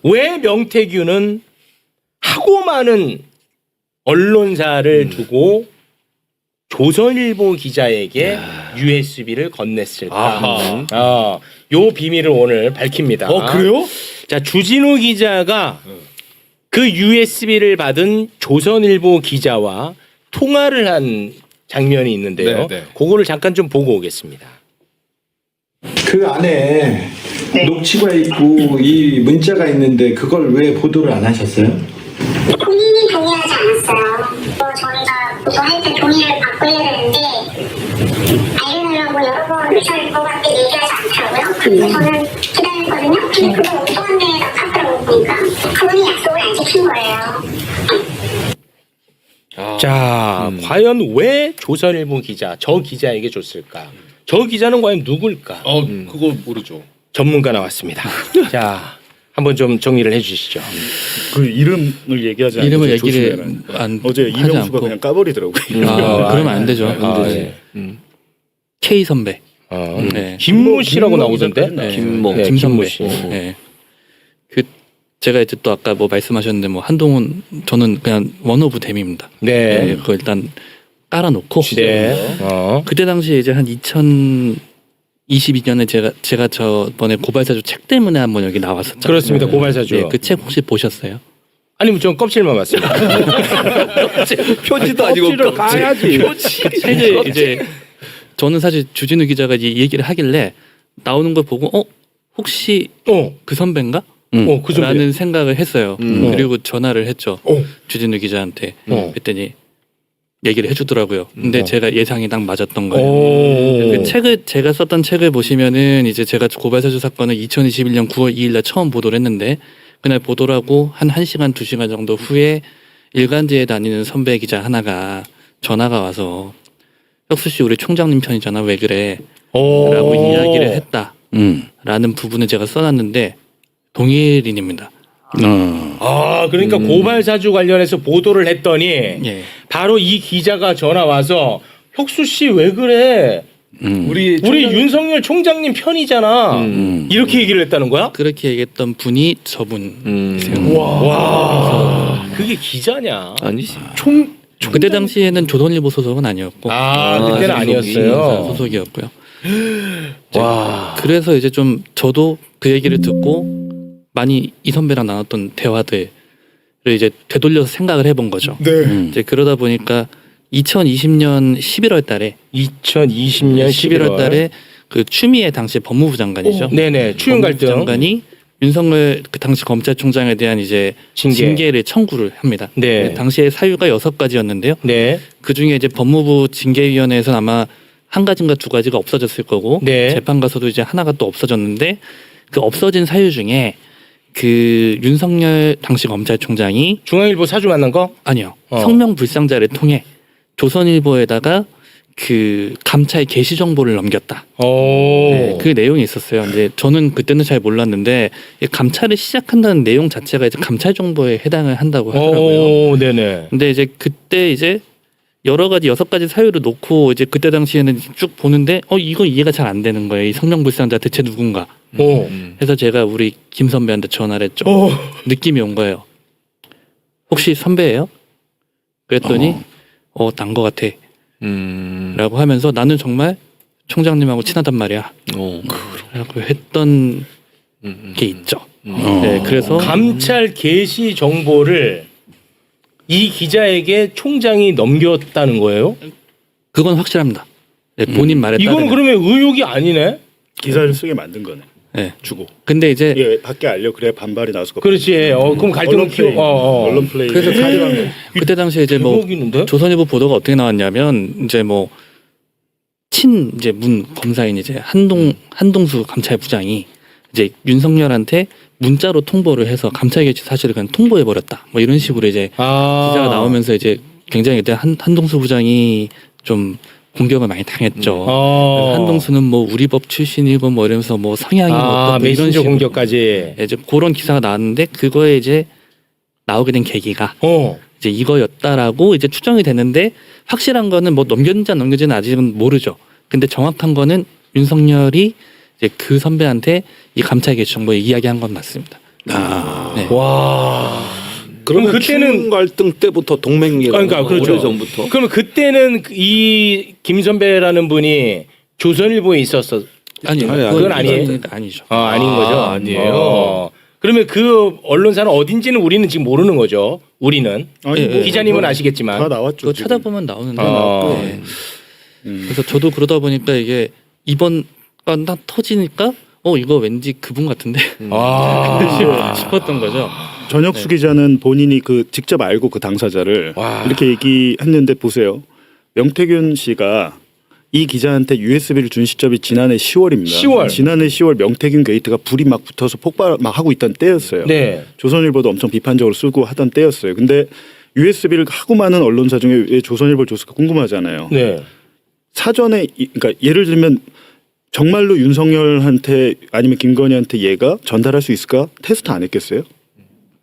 왜 명태균은 하고 많은 언론사를 두고 조선일보 기자에게 USB를 건넸을까? 요 비밀을 오늘 밝힙니다. 그래요? 자, 주진우 기자가 그 USB를 받은 조선일보 기자와 통화를 한 장면이 있는데요. 네. 그거를 잠깐 좀 보고 오겠습니다. 그 안에 녹취가 있고 이 문자가 있는데 그걸 왜 보도를 안 하셨어요? 본인이 동의하지 않았어요. 저희가 보도할 때 동의를 받고야 되는데 알려달라고 여러 번 조선일보한테 얘기하지 않더라고요. 그래서 저는 기다렸거든요. 근데 그걸 엉뚱한 데에다 탔더라고 보니까 그분이 약속을 안 지킨 거예요. 자, 과연 왜 조선일보 기자, 저 기자에게 줬을까? 저 기자는 과연 누굴까? 그거 모르죠. 전문가 나왔습니다. 자, 한번 좀 정리를 해주시죠. 그 이름을 얘기하지 이름을 않고 얘기를 조심해라. 안 어제 하지 이명수가 않고. 그냥 까버리더라고요. 그러면 안 되죠. 네. K 선배. 네. 네. 김모 씨라고 김모 나오던데? 기자까지 네. 김모. 네, 김 김모 선배. 씨. 네. 그 제가 이제 또 아까 뭐 말씀하셨는데 뭐 한동훈 저는 그냥 원오브 댐입니다. 네. 네. 그거 일단 깔아놓고. 네. 그때 당시에 이제 한 2022년에 제가 저번에 고발사주 책 때문에 한번 여기 나왔었죠. 그렇습니다. 고발사주. 네, 그 책 혹시 보셨어요? 아니면 전 껍질만 봤습니다. 표지도 아니고 껍질을 까야지. 그 책을 이제 저는 사실 주진우 기자가 이 얘기를 하길래 나오는 걸 보고 혹시 그 선배인가? 그 정도. 라는 생각을 했어요. 그리고 전화를 했죠. 주진우 기자한테. 그랬더니 얘기를 해주더라고요. 근데 제가 예상이 딱 맞았던 거예요. 그 책을 제가 썼던 책을 보시면은 이제 제가 고발사주 사건을 2021년 9월 2일날 처음 보도를 했는데 그날 보도를 하고 한 1시간 2시간 정도 후에 일간지에 다니는 선배 기자 하나가 전화가 와서 혁수 씨 우리 총장님 편이잖아 왜 그래? 라고 이야기를 했다. 라는 부분을 제가 써놨는데 동일인입니다. 그러니까 고발사주 관련해서 보도를 했더니 예. 바로 이 기자가 전화 와서 혁수 씨 왜 그래? 우리 윤석열 총장님 편이잖아. 이렇게 얘기를 했다는 거야? 그렇게 얘기했던 분이 저분이세요. 와, 그게 기자냐? 아니지. 그때 당시에는 조선일보 소속은 아니었고 그때는 아니었어요. 소속이었고요. 그래서 이제 좀 저도 그 얘기를 듣고 많이 이 선배랑 나눴던 대화들을 이제 되돌려서 생각을 해본 거죠. 이제 그러다 보니까 2020년 11월 달에 2020년 11월 달에 그 추미애 당시 법무부 장관이죠. 네네. 추윤 법무부 갈등. 장관이 윤석열 그 당시 검찰총장에 대한 이제 징계를 청구를 합니다. 네. 당시에 사유가 6가지였는데요. 네. 그 중에 이제 법무부 징계위원회에서는 아마 한 가지인가 두 가지가 없어졌을 거고 네. 재판 가서도 이제 하나가 또 없어졌는데 그 없어진 사유 중에 그 윤석열 당시 검찰총장이 중앙일보 사주 만난 거? 아니요 성명 불상자를 통해 조선일보에다가 그 감찰 게시 정보를 넘겼다. 네, 그 내용이 있었어요. 근데 저는 그때는 잘 몰랐는데 이 감찰을 시작한다는 내용 자체가 이제 감찰 정보에 해당을 한다고 하더라고요. 네네. 근데 이제 그때 이제 여러 가지 6가지 사유를 놓고 이제 그때 당시에는 쭉 보는데 이거 이해가 잘 안 되는 거예요. 이 성명 불상자 대체 누군가. 그래서 제가 우리 김 선배한테 전화를 했죠. 느낌이 온 거예요. 혹시 선배예요? 그랬더니 난 거 같아. 라고 하면서 나는 정말 총장님하고 친하단 말이야. 라고 했던 게 있죠. 네, 그래서 감찰 게시 정보를 이 기자에게 총장이 넘겼다는 거예요? 그건 확실합니다. 네, 본인 말에 따르면. 이거는 그러면 의혹이 아니네? 기사를 쓰게 만든 거네. 네. 주고. 근데 이제 예, 밖에 알려 그래야 반발이 나서. 그렇지. 그럼 갈등을 키워. 언론 플레이. 그래서 그때 당시에 이제 뭐 대박이는데? 조선일보 보도가 어떻게 나왔냐면 이제 뭐 이제 문 검사인 이제 한동수 감찰부장이 이제 윤석열한테 문자로 통보를 해서 감찰 개시 사실을 그냥 통보해 버렸다. 뭐 이런 식으로 이제 기사가 나오면서 이제 굉장히 그때 한동수 부장이 좀 공격을 많이 당했죠. 그래서 한동수는 뭐 우리 법 출신이고 뭐 이러면서 뭐 성향이 어떻고 이런 메신저 식으로 공격까지. 이제 그런 기사가 나왔는데 그거에 이제 나오게 된 계기가 이제 이거였다라고 이제 추정이 되는데 확실한 거는 뭐 넘겼는지 안 넘겼는지는 아직은 모르죠. 근데 정확한 거는 윤석열이 이제 그 선배한테 이 감찰 개시 정보에 이야기한 건 맞습니다. 네. 와. 그러면 그럼 그때는 추운 갈등 때부터 동맹이라고 그러니까 그렇죠. 오래 전부터. 그러면 그때는 이 김 선배라는 분이 조선일보에 있었어. 아니요. 그건 아니에요. 아니죠. 아닌 거죠. 아니에요? 그러면 그 언론사는 어딘지는 우리는 지금 모르는 거죠. 우리는 아니, 예, 기자님은 다 아시겠지만. 나왔죠. 그거 지금. 찾아보면 나오는데. 어. 네. 그래서 저도 그러다 보니까 이게 이번 건 딱 터지니까 이거 왠지 그분 같은데 싶었던 거죠. 전혁수 기자는 본인이 그 직접 알고 그 당사자를 와. 이렇게 얘기했는데 보세요. 명태균 씨가 이 기자한테 USB를 준 시점이 지난해 10월입니다. 10월. 지난해 10월 명태균 게이트가 불이 막 붙어서 폭발 막 하고 있던 때였어요. 네. 조선일보도 엄청 비판적으로 쓰고 하던 때였어요. 근데 USB를 하고 많은 언론사 중에 왜 조선일보 조사가 궁금하잖아요. 네. 사전에 그러니까 예를 들면 정말로 윤석열한테 아니면 김건희한테 얘가 전달할 수 있을까 테스트 안 했겠어요?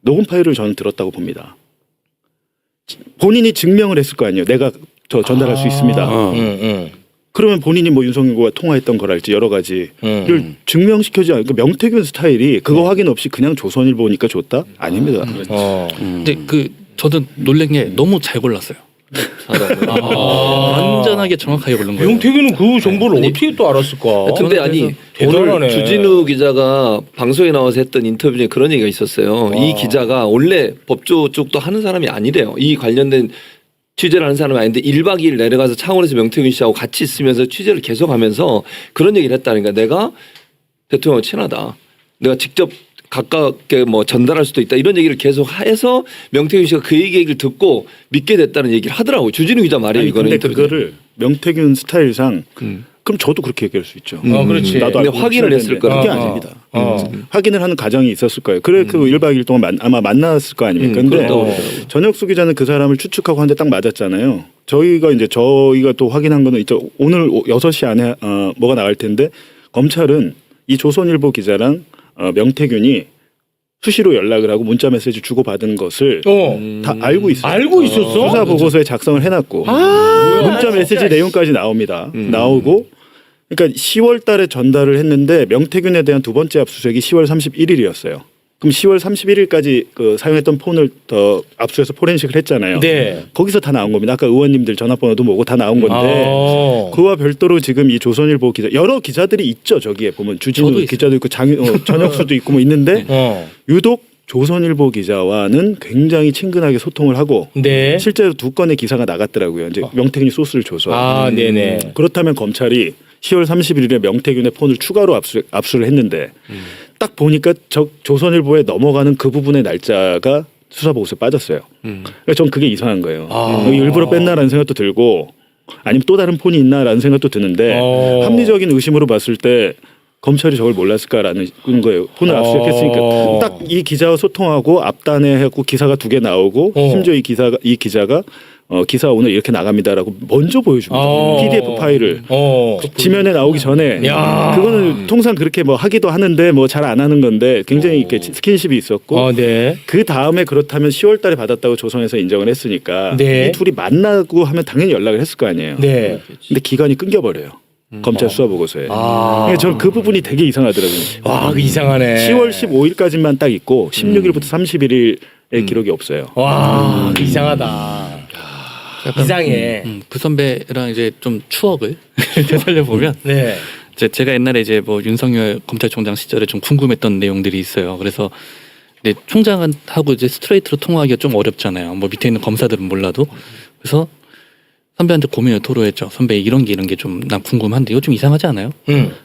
녹음 파일을 저는 들었다고 봅니다. 본인이 증명을 했을 거 아니에요. 내가 저 전달할 수 있습니다. 그러면 본인이 뭐 윤석열과 통화했던 거랄지 여러 가지를 증명시켜주지 않으니까 명태균 스타일이 그거 확인 없이 그냥 조선일보니까 줬다? 아닙니다. 근데 저도 놀란 게 너무 잘 골랐어요. 완전하게 정확하게 고른 거예요. 명태균은 그 정보를 어떻게 또 알았을까? 근데 아니 대단하네. 오늘 주진우 기자가 방송에 나와서 했던 인터뷰 중에 그런 얘기가 있었어요. 이 기자가 원래 법조 쪽도 하는 사람이 아니래요. 이 관련된 취재를 하는 사람이 아닌데 1박 2일 내려가서 창원에서 명태균 씨하고 같이 있으면서 취재를 계속하면서 그런 얘기를 했다는 거야. 내가 대통령과 친하다. 내가 직접 가깝게 뭐 전달할 수도 있다. 이런 얘기를 계속 해서 명태균 씨가 그 얘기를 듣고 믿게 됐다는 얘기를 하더라고요. 주진우 기자 말이에요. 아니, 이거는 근데 그거를 명태균 스타일상 그럼 저도 그렇게 얘기할 수 있죠. 그렇지. 나도 근데 알고 확인을 있어야 했을 되는데 거라. 그게 어. 아닙니다. 확인을 하는 과정이 있었을 거예요. 그래 그 1박 2일 동안 아마 만났을 거 아닙니까? 근데 그렇다고 그러더라고요. 전혁수 기자는 그 사람을 추측하고 하는데 딱 맞았잖아요. 저희가 또 확인한 거는 이제 오늘 6시 안에 뭐가 나갈 텐데 검찰은 이 조선일보 기자랑 명태균이 수시로 연락을 하고 문자 메시지 주고받은 것을 다 알고 있어요. 알고 있었어? 수사 보고서에 작성을 해놨고 문자 메시지 내용까지 나옵니다. 나오고 그러니까 10월 달에 전달을 했는데 명태균에 대한 두 번째 압수수색이 10월 31일이었어요. 그럼 10월 31일까지 그 사용했던 폰을 더 압수해서 포렌식을 했잖아요. 네. 거기서 다 나온 겁니다. 아까 의원님들 전화번호도 뭐고 다 나온 건데 그와 별도로 지금 이 조선일보 기자 여러 기자들이 있죠. 저기에 보면 주진우 기자도 있고 전혁수도 있고 뭐 있는데 유독 조선일보 기자와는 굉장히 친근하게 소통을 하고 네. 실제로 두 건의 기사가 나갔더라고요. 이제 명태균이 소스를 줘서. 네네. 그렇다면 검찰이 10월 31일에 명태균의 폰을 추가로 압수를 했는데 딱 보니까 조선일보에 넘어가는 그 부분의 날짜가 수사보고서에 빠졌어요. 그러니까 전 그게 이상한 거예요. 일부러 뺐나라는 생각도 들고 아니면 또 다른 폰이 있나라는 생각도 드는데 합리적인 의심으로 봤을 때 검찰이 저걸 몰랐을까라는 거예요. 폰을 압수했으니까 딱 이 기자와 소통하고 앞단에 하고 기사가 2개 나오고 심지어 이 기자가 기사 오늘 이렇게 나갑니다라고 먼저 보여줍니다. PDF 파일을 지면에 나오기 전에 그거는 통상 그렇게 뭐 하기도 하는데 뭐 잘 안 하는 건데 굉장히 이렇게 스킨십이 있었고 네. 그 다음에 그렇다면 10월달에 받았다고 조선에서 인정을 했으니까 네. 이 둘이 만나고 하면 당연히 연락을 했을 거 아니에요. 네. 근데 기간이 끊겨버려요. 검찰 수사 보고서에. 그러니까 저는 그 부분이 되게 이상하더라고요. 와, 그 이상하네. 10월 15일까지만 딱 있고 16일부터 31일의 기록이 없어요. 와, 이상하다. 이상해. 그 선배랑 이제 좀 추억을 되살려 보면 네. 제가 옛날에 이제 뭐 윤석열 검찰총장 시절에 좀 궁금했던 내용들이 있어요. 그래서 근데 총장하고 이제 스트레이트로 통화하기가 좀 어렵잖아요. 뭐 밑에 있는 검사들은 몰라도. 그래서 선배한테 고민을 토로했죠. 선배 이런 게 좀 난 궁금한데 이거 좀 이상하지 않아요?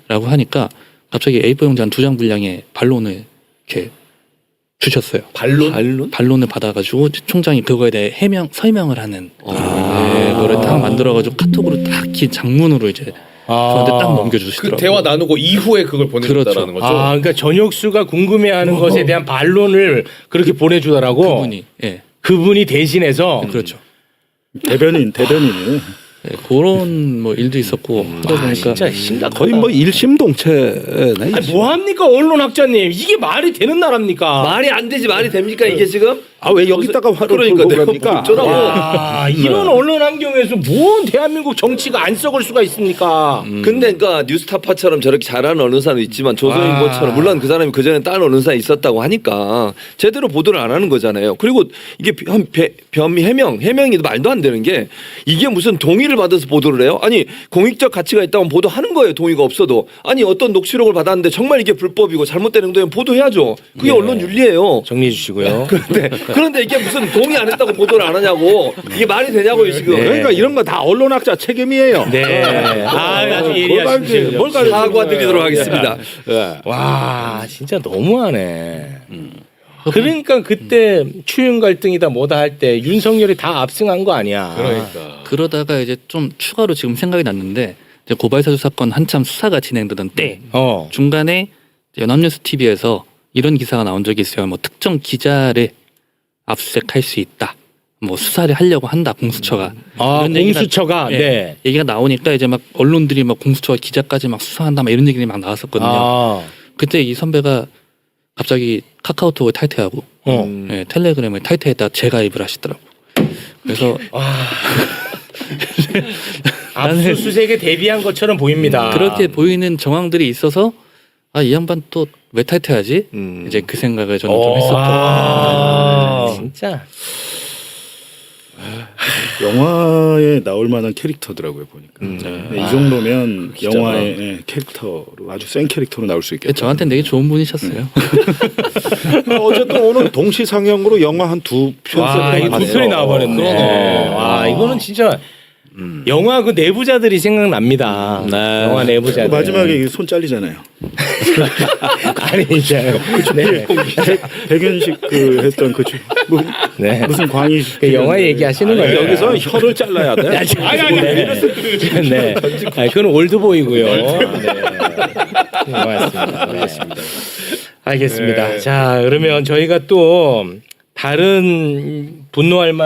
라고 하니까 갑자기 A4 용지 한 2장 분량의 반론을 이렇게 주셨어요. 반론을 받아가지고 총장이 그거에 대해 설명을 하는 그거를 딱 만들어가지고 카톡으로 딱 장문으로 이제 저한테 딱 넘겨주시더라고요. 그 대화 나누고 이후에 그걸 보내줬다라는 거죠. 그러니까 전혁수가 궁금해하는 것에 대한 반론을 그렇게 보내주더라고. 그분이 그분이 대신해서. 그렇죠. 대변인이네. 네, 그런 뭐 일도 있었고 하다 보니까 진짜 심각하다. 거의 뭐 일심동체네. 아니, 뭐 합니까 언론학자님? 이게 말이 되는 나라입니까? 말이 안 되지 말이 됩니까 이게 지금? 아 왜 여기다가 화를 그러니까 풀고 내가 그럽니까? 어쩌라고. 아, 이런 언론 환경에서 뭔 대한민국 정치가 안 썩을 수가 있습니까? 근데 그러니까 뉴스타파처럼 저렇게 잘하는 언론사도 있지만 조선일보처럼 물론 그 사람이 그전에 다른 언론사에 있었다고 하니까 제대로 보도를 안 하는 거잖아요. 그리고 이게 해명이 말도 안 되는 게 이게 무슨 동의를 받아서 보도를 해요? 아니 공익적 가치가 있다면 보도하는 거예요. 동의가 없어도. 아니 어떤 녹취록을 받았는데 정말 이게 불법이고 잘못된 행동이면 보도해야죠. 그게 네. 언론 윤리예요. 정리해 주시고요. 그런데 이게 무슨 동의 안 했다고 보도를 안 하냐고. 이게 말이 되냐고요 지금. 그러니까 이런 거 다 언론학자 책임이에요. 네. 아주 예리하시네요. 뭘 가르치는 사과드리도록 하겠습니다. 예. 와, 진짜 너무하네. 그러니까 그때 추윤 갈등이다 뭐다 할 때 윤석열이 다 압승한 거 아니야. 그러니까. 그러다가 이제 좀 추가로 지금 생각이 났는데 이제 고발사주 사건 한참 수사가 진행되던 때 중간에 연합뉴스 TV에서 이런 기사가 나온 적이 있어요. 뭐 특정 기자를 압수수색할 수 있다. 뭐 수사를 하려고 한다 공수처가. 아, 이런 얘기가- 공수처가 네. 네. 얘기가 나오니까 이제 막 언론들이 막 공수처가 기자까지 막 수사한다 막 이런 얘기들이 막 나왔었거든요. 아, 그때 이 선배가 갑자기 카카오톡을 탈퇴하고 예, 텔레그램을 탈퇴했다 재가입을 하시더라고. 그래서 압수수색에 대비한 것처럼 보입니다. 그렇게 보이는 정황들이 있어서 아 이 양반 또 왜 탈퇴하지? 이제 그 생각을 저는 좀 했었고. 아, 진짜. 영화에 나올 만한 캐릭터더라고요 보니까. 네, 이 정도면 기자가. 영화의 캐릭터로 아주 센 캐릭터로 나올 수 있겠다. 저한테는 되게 좋은 분이셨어요. 어쨌든 오늘 동시 상영으로 영화 한 두 편. 와, 이거 두 편이 나와버렸네. 와, 이거는 진짜 영화 그 내부자들이 생각납니다. 영화 내부자들. 마지막에 손 잘리잖아요. 아니 이제 네. 백윤식 그 했던 네. 무슨 광희 그 영화 얘기하시는 거예요. 여기서 혀를 잘라야 돼. 네. 아니, 그건 올드보이고요. 네. 고맙습니다. 네. 알겠습니다. 자, 그러면 저희가 또 다른 분노할 만